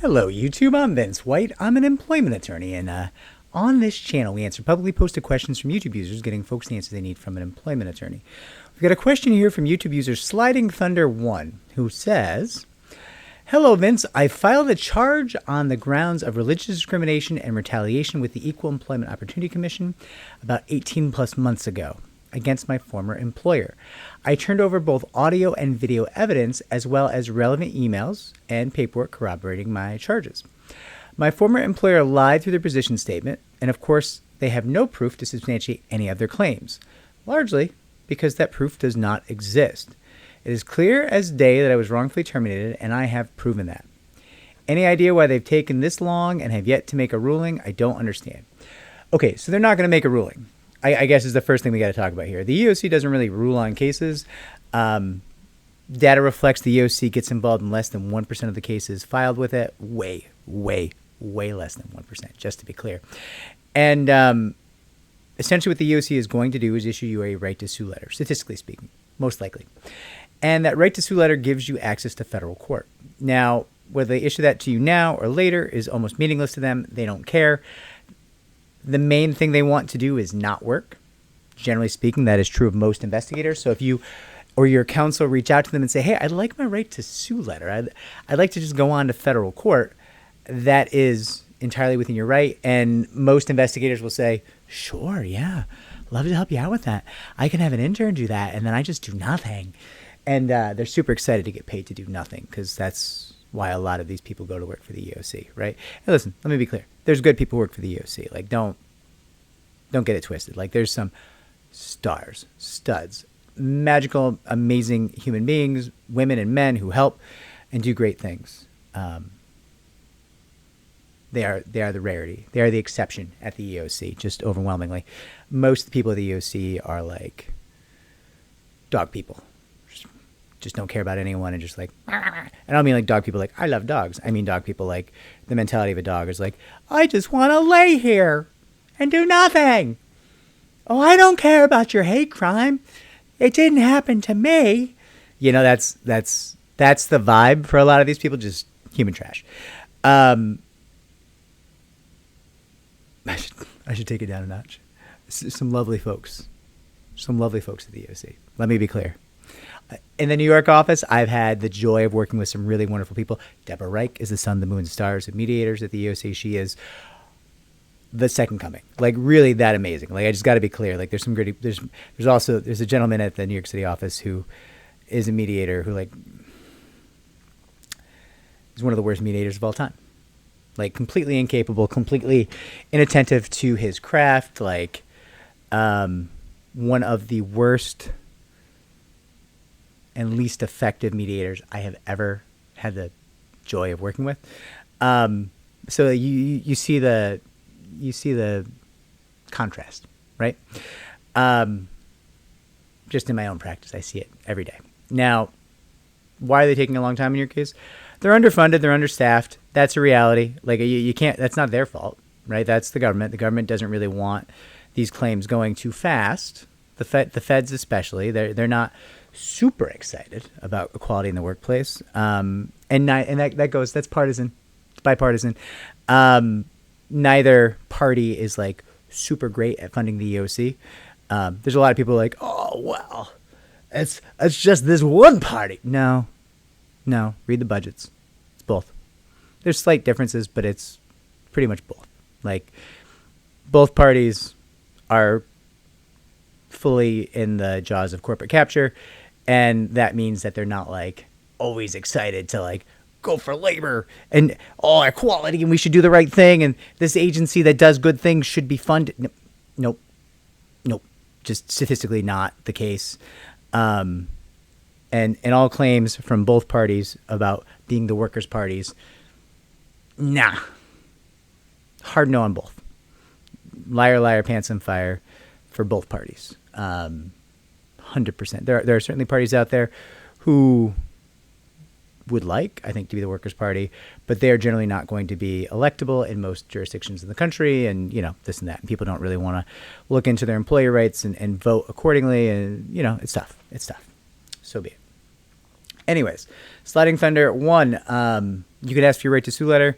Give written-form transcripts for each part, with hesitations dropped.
Hello, YouTube. I'm Vince White. I'm an employment attorney, and on this channel, we answer publicly posted questions from YouTube users, getting folks the answers they need from an employment attorney. We've got a question here from YouTube user Sliding Thunder 1, who says, "Hello, Vince. I filed a charge on the grounds of religious discrimination and retaliation with the Equal Employment Opportunity Commission about 18 plus months ago against my former employer. I turned over both audio and video evidence as well as relevant emails and paperwork corroborating my charges. My former employer lied through their position statement, and of course, they have no proof to substantiate any of their claims, largely because that proof does not exist. It is clear as day that I was wrongfully terminated, and I have proven that. Any idea why they've taken this long and have yet to make a ruling? I don't understand." Okay, so they're not going to make a ruling, I guess is the first thing we got to talk about here. The EEOC doesn't really rule on cases. Data reflects the EEOC gets involved in less than 1% of the cases filed with it. Way less than 1%, just to be clear. And essentially what the EEOC is going to do is issue you a right to sue letter, statistically speaking, most likely. And that right to sue letter gives you access to federal court. Now, whether they issue that to you now or later is almost meaningless to them. They don't care. The main thing they want to do is not work. Generally speaking, that is true of most investigators. So if you or your counsel reach out to them and say, "Hey, I'd like my right to sue letter. I'd like to just go on to federal court," that is entirely within your right. And most investigators will say, "Sure, yeah, love to help you out with that. I can have an intern do that, and then I just do nothing." And they're super excited to get paid to do nothing, because that's why a lot of these people go to work for the EEOC, right? And listen, let me be clear. There's good people who work for the EEOC. Like, don't get it twisted. Like, there's some stars, studs, magical, amazing human beings, women and men who help and do great things. They are the rarity. They are the exception at the EEOC, just overwhelmingly. Most of the people at the EEOC are like dog people. Just don't care about anyone and just like, I don't mean like dog people like, I love dogs. I mean dog people like, the mentality of a dog is like, I just want to lay here and do nothing. Oh, I don't care about your hate crime. It didn't happen to me. You know, that's the vibe for a lot of these people, just human trash. I should take it down a notch. Some lovely folks at the EEOC. Let me be clear. In the New York office, I've had the joy of working with some really wonderful people. Deborah Reich is the sun, the moon, and stars of mediators at the EEOC. She is the second coming, like really that amazing. Like, I just got to be clear. Like, there's some good. There's a gentleman at the New York City office who is a mediator who like is one of the worst mediators of all time. Like, completely incapable, completely inattentive to his craft. Like, one of the worst and least effective mediators I have ever had the joy of working with. So you see the contrast, right? Just in my own practice, I see it every day. Now, why are they taking a long time in your case? They're underfunded, they're understaffed. That's a reality. Like, you can't, that's not their fault, right? That's the government. The government doesn't really want these claims going too fast. The feds especially, they're not super excited about equality in the workplace. And that goes, that's partisan, it's bipartisan. Neither party is like super great at funding the EEOC. There's a lot of people like, oh, well, it's just this one party. No, read the budgets. It's both. There's slight differences, but it's pretty much both. Like, both parties are fully in the jaws of corporate capture, and that means that they're not like always excited to like go for labor and equality, and we should do the right thing, and this agency that does good things should be funded. Nope. Just statistically not the case. And all claims from both parties about being the workers' parties, nah. Hard no on both. Liar, pants on fire for both parties. 100%. There are certainly parties out there who would like, I think, to be the Workers' Party, but they are generally not going to be electable in most jurisdictions in the country, and, you know, this and that. And people don't really want to look into their employee rights and vote accordingly, and, you know, it's tough. It's tough. So be it. Anyways, Sliding Thunder 1, You could ask for your right to sue letter.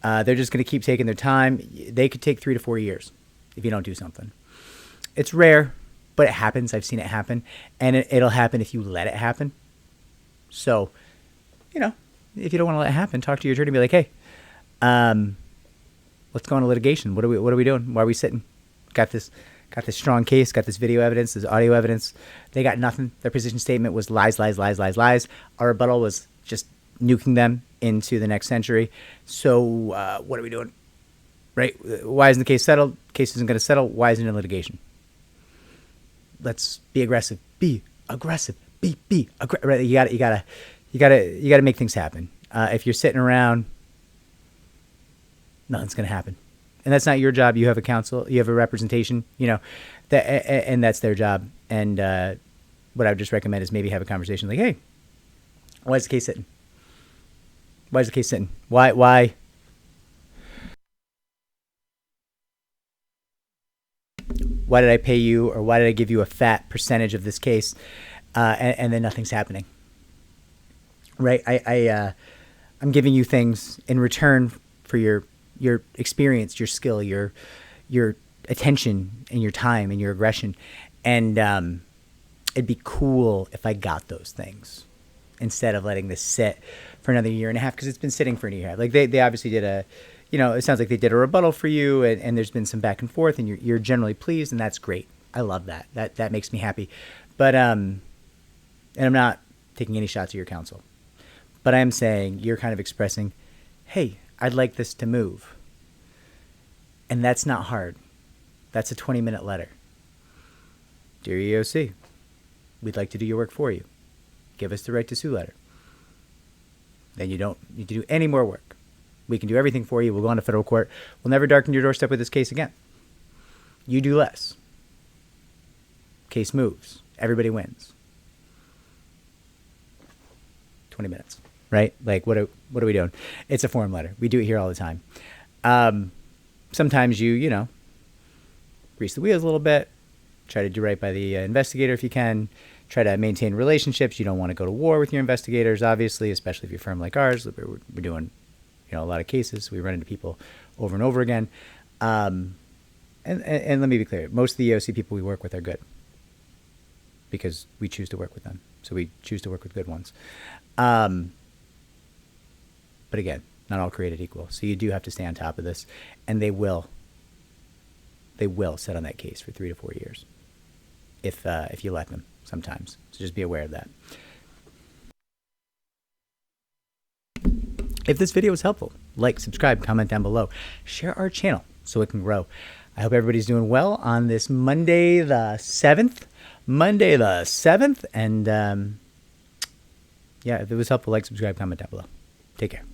They're just going to keep taking their time. They could take 3 to 4 years if you don't do something. It's rare, but it happens. I've seen it happen. And it'll happen if you let it happen. So, if you don't want to let it happen, talk to your attorney and be like, hey, let's go into litigation. What are we doing? Why are we sitting? Got this strong case, got this video evidence, this audio evidence. They got nothing. Their position statement was lies, lies, lies, lies, lies. Our rebuttal was just nuking them into the next century. So what are we doing? Right? Why isn't the case settled? Case isn't going to settle. Why isn't it in litigation? Let's be aggressive. Be aggressive. Be aggressive. Right? You gotta make things happen. If you're sitting around, nothing's going to happen. And that's not your job. You have a counsel, you have a representation, and that's their job. And what I would just recommend is maybe have a conversation like, hey, why is the case sitting? Why is the case sitting? Why did I pay you, or why did I give you a fat percentage of this case, and then nothing's happening? Right? I'm giving you things in return for your experience, your skill, your attention, and your time, and your aggression. And it'd be cool if I got those things instead of letting this sit for another year and a half, because it's been sitting for a year and a half. Like they obviously did it sounds like they did a rebuttal for you, and there's been some back and forth, and you're generally pleased, and that's great. I love that. That makes me happy. But and I'm not taking any shots at your counsel, but I am saying you're kind of expressing, hey, I'd like this to move. And that's not hard. That's a 20-minute letter. Dear EEOC, we'd like to do your work for you. Give us the right to sue letter. Then you don't need to do any more work. We can do everything for you. We'll go on to federal court. We'll never darken your doorstep with this case again. You do less. Case moves. Everybody wins. 20 minutes. Right? Like, what are we doing? It's a form letter. We do it here all the time. Sometimes you grease the wheels a little bit. Try to do right by the investigator if you can. Try to maintain relationships. You don't want to go to war with your investigators, obviously, especially if you're a firm like ours. We're doing a lot of cases. We run into people over and over again. And let me be clear. Most of the EEOC people we work with are good because we choose to work with them. So we choose to work with good ones. But again, not all created equal. So you do have to stay on top of this, and they will sit on that case for 3 to 4 years if you let them sometimes. So just be aware of that. If this video was helpful, like, subscribe, comment down below, share our channel so it can grow. I hope everybody's doing well on this Monday the 7th. And if it was helpful, like, subscribe, comment down below. Take care.